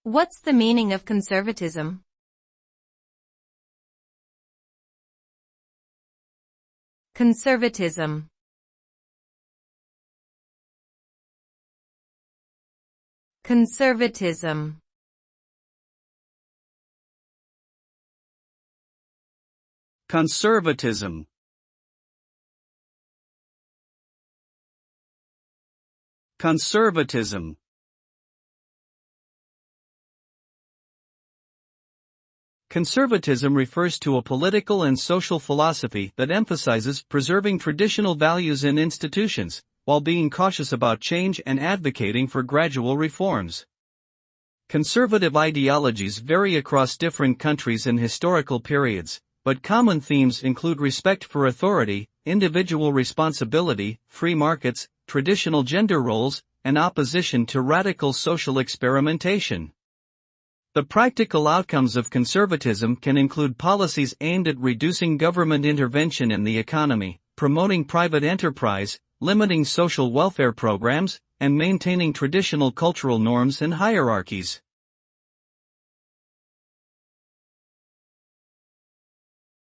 What's the meaning of conservatism? Conservatism. Conservatism. Conservatism. Conservatism. Conservatism refers to a political and social philosophy that emphasizes preserving traditional values and institutions, while being cautious about change and advocating for gradual reforms. Conservative ideologies vary across different countries and historical periods, but common themes include respect for authority, individual responsibility, free markets, traditional gender roles, and opposition to radical social experimentation. The practical outcomes of conservatism can include policies aimed at reducing government intervention in the economy, promoting private enterprise, limiting social welfare programs, and maintaining traditional cultural norms and hierarchies.